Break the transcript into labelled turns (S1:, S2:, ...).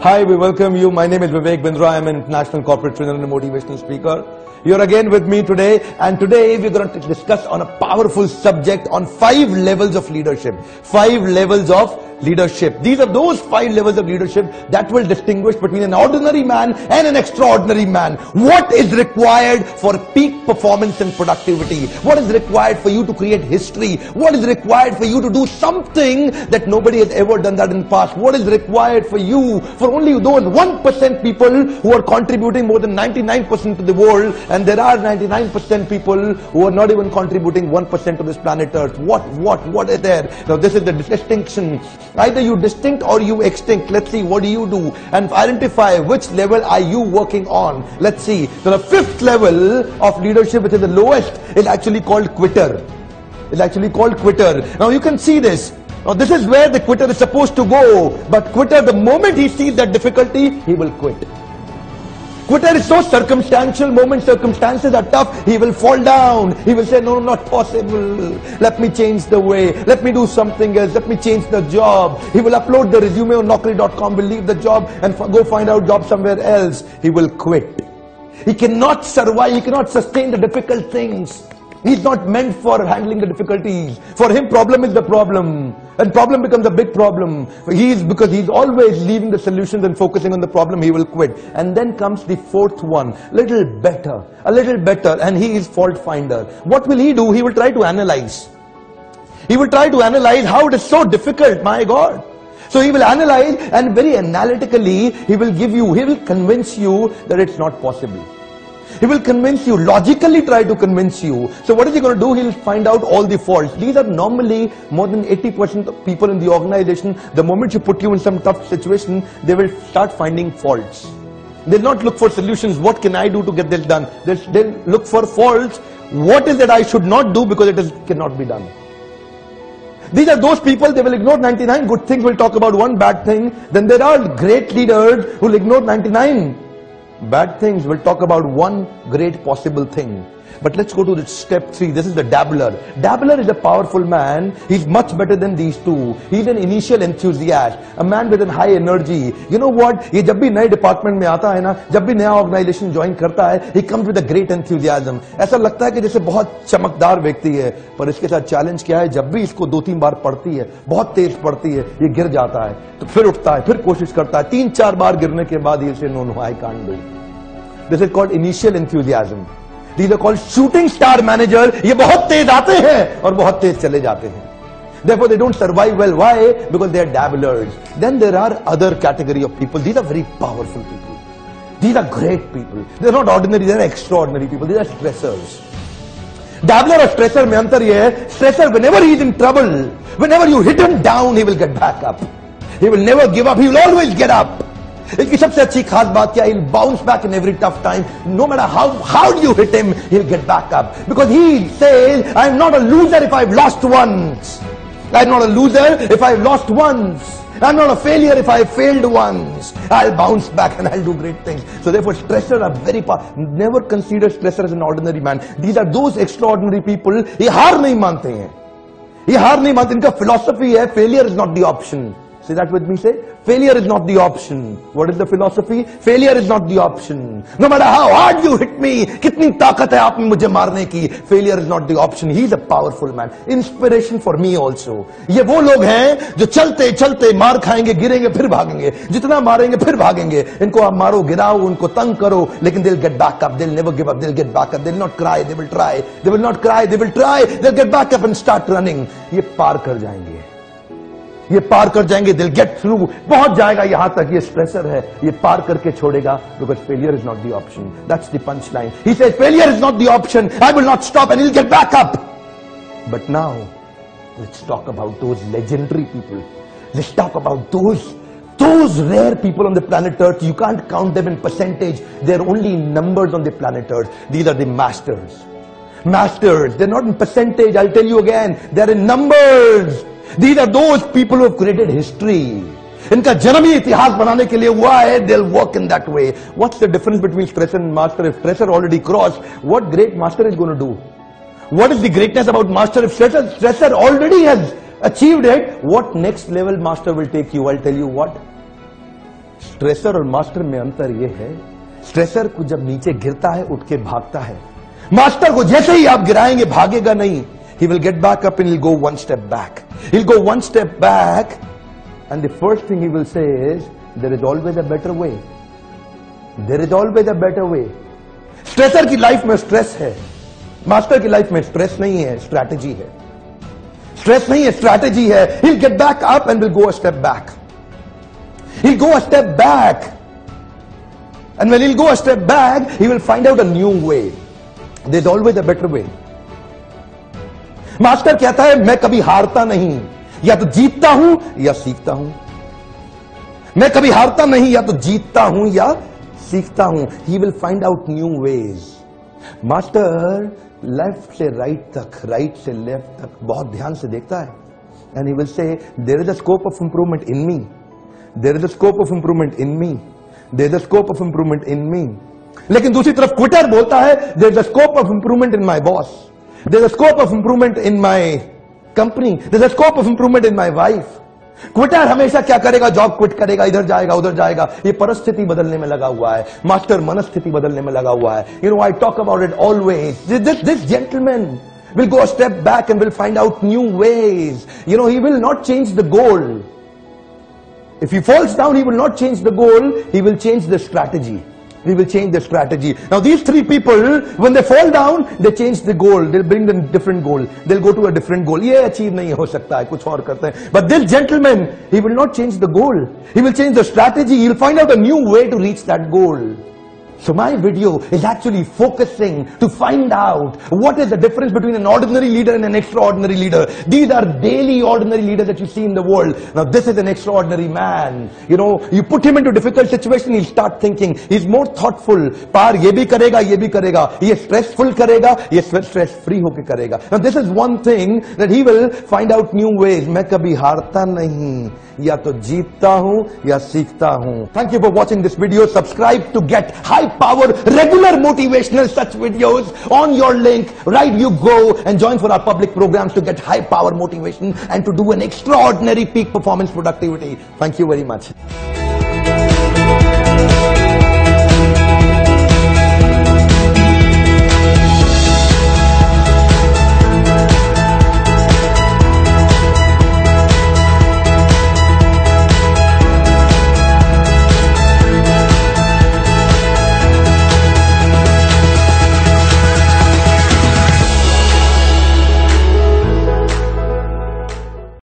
S1: Hi, we welcome you. My name is Vivek, Vindra. I am an international corporate trainer and a motivational speaker. You're again with me today, and today we're going to discuss on a powerful subject on 5 levels of leadership. 5 levels of leadership. These are those 5 levels of leadership that will distinguish between an ordinary man and an extraordinary man. What is required for peak performance and productivity? What is required for you to create history? What is required for you to do something that nobody has ever done that in the past? What is required for you, for only those 1% people who are contributing more than 99% to the world, and there are 99% people who are not even contributing 1% to this planet Earth. What is there? Now this is the distinction. Either you distinct or you extinct. Let's see, what do you do? And identify which level are you working on. Let's see. So the 5th level of leadership, which is the lowest, is actually called quitter. It's actually called quitter. Now you can see this. Now this is where the quitter is supposed to go. But quitter, the moment he sees that difficulty, he will quit. Quitter is so circumstantial. Moment circumstances are tough, he will fall down. He will say, no, not possible. Let me change the way. Let me do something else. Let me change the job. He will upload the resume on Naukri.com, will leave the job and go find out job somewhere else. He will quit. He cannot survive. He cannot sustain the difficult things. He's not meant for handling the difficulties. For him, problem is the problem. And problem becomes a big problem. Because he's always leaving the solutions and focusing on the problem, he will quit. And then comes the 4th one. A little better. And he is fault finder. What will he do? He will try to analyze. He will try to analyze how it is so difficult, my God. So he will analyze, and very analytically, he will convince you that it's not possible. He will convince you, logically try to convince you. So what is he going to do? He'll find out all the faults. These are normally more than 80% of people in the organization. The moment you put you in some tough situation, they will start finding faults. They'll not look for solutions. What can I do to get this done? They'll look for faults. What is that I should not do because it cannot be done? These are those people, they will ignore 99 good things, will talk about one bad thing. Then there are great leaders who will ignore 99 bad things, will talk about one great possible thing. But let's go to the step 3. This is the dabbler. Dabbler is a powerful man. He's much better than these two. He's an initial enthusiast, a man with a high energy. You know what? He जब भी नए department में आता है ना, जब भी नया organization join करता है, he comes with a great enthusiasm. ऐसा लगता है कि जैसे बहुत चमकदार व्यक्ति है, पर इसके साथ challenge क्या है? जब भी इसको 2-3 बार पढ़ती है, बहुत तेज पढ़ती है, ये गिर जाता है, तो फिर उठता है, फिर कोशिश करता है, 3-4 बार गिरने के बाद ये से no, I can't do it. This is called initial enthusiasm. These are called shooting star manager. ये बहुत तेज आते हैं और बहुत तेज चले जाते हैं. Therefore, they don't survive well. Why? Because they are dabblers. Then there are other category of people. These are very powerful people. These are great people. They are not ordinary. They are extraordinary people. These are stressors. Dabbler और stressor में अंतर ये है. Stressor, whenever he is in trouble, whenever you hit him down, he will get back up. He will never give up. He will always get up. इसकी सबसे अच्छी खास बात क्या है? He'll bounce back in every tough time. No matter how hard you hit him, he'll get back up. Because he says, I'm not a loser if I've lost once. I'm not a loser if I've lost once. I'm not a failure if I've failed once. I'll bounce back and I'll do great things. So therefore, stressors are very powerful. Never consider stressor as an ordinary man. These are those extraordinary people. ये हार नहीं मानते हैं. ये हार नहीं मानते. इनका philosophy है, failure is not the option. Say that with me, say, failure is not the option. What is the philosophy? Failure is not the option. No matter how hard you hit me, kitni taakat hai aap mein mujhe marne ki, failure is not the option. He is a powerful man. Inspiration for me also. ये वो लोग हैं जो चलते चलते मार खाएंगे, गिरेंगे, फिर भागेंगे. जितना मारेंगे, फिर भागेंगे. इनको आप मारो, गिराओ, उनको तंग करो, लेकिन they'll get back up. They'll never give up. They'll get back up. They'll not cry. They will try. They will not cry. They will try. They'll get back up and start running. ये पार कर जाएंगे. ये पार कर जाएंगे. They'll get through. पहुंच जाएगा यहां तक. ये स्ट्रेसर है, ये पार करके छोड़ेगा. Because failure is not the option. That's the punchline. He says failure is not the option. I will not stop, and he'll get back up. But now let's talk about those legendary people. Let's talk about those rare people on the planet Earth. You can't count them in percentage. They're only in numbers on the planet Earth. These are the masters. Masters. They're not in percentage. I'll tell you again. They're in numbers. These are those people who have created history. इनका जन्म ही इतिहास बनाने के लिए हुआ है. They'll work in that way. What's the difference between stressor and master? If stressor already crossed, what great master is going to do? What is the greatness about master? If stressor already has achieved it, what next level master will take you? I'll tell you what. Stressor और master में अंतर यह है, stressor को जब नीचे गिरता है उठ के भागता है, मास्टर को जैसे ही आप गिराएंगे भागेगा नहीं. He will get back up and he'll go one step back. He'll go one step back and the first thing he will say is, there is always a better way. There is always a better way. Stressor की life में stress है, master की life में stress नहीं है, strategy है. Stress नहीं है, स्ट्रैटेजी है. He'll get back up and will go a step back. He'll go a step back. And when he'll go a step back, he will find out a new way. There's always a better way. Master कहता है मैं कभी हारता नहीं, या तो जीतता हूं या सीखता हूं. मैं कभी हारता नहीं, या तो जीतता हूं या सीखता हूं. He will find out new ways. Master left से राइट तक, राइट से लेफ्ट तक बहुत ध्यान से देखता है. And he will say, there is a scope of improvement in me. There is a scope of improvement in me. There is a scope of improvement in me. लेकिन दूसरी तरफ क्विटर बोलता है, there is a scope of improvement in my boss. There's a scope of improvement in my company. There's a scope of improvement in my wife. Quetta हमेशा क्या करेगा? Job quit करेगा, इधर जाएगा उधर जाएगा. ये परिस्थिति बदलने में लगा हुआ है. मास्टर मनस्थिति बदलने में लगा हुआ है. You know, I talk about it always. This gentleman will go a step back and will find out new ways. You know, he will not change the goal. If he falls down, he will not change the goal. He will change the strategy. We will change the strategy. Now these three people, when they fall down, they change the goal. They'll bring the different goal. They'll go to a different goal. ये achieve नहीं हो सकता है, कुछ और करते हैं. But this gentleman, he will not change the goal. He will change the strategy. He'll find out a new way to reach that goal. So my video is actually focusing to find out what is the difference between an ordinary leader and an extraordinary leader. These are daily ordinary leaders that you see in the world. Now this is an extraordinary man. You know, you put him into difficult situation, he'll start thinking. He's more thoughtful. पार ये भी करेगा, ये भी करेगा. ये stressful करेगा, ये stress free होके करेगा. Now this is one thing that he will find out new ways. मैं कभी हारता नहीं, या तो जीतता हूं या सीखता हूं. Thank you for watching this video. Subscribe to get high power regular motivational such videos on your link. Right you go and join for our public programs to get high power motivation and to do an extraordinary peak performance productivity. Thank you very much.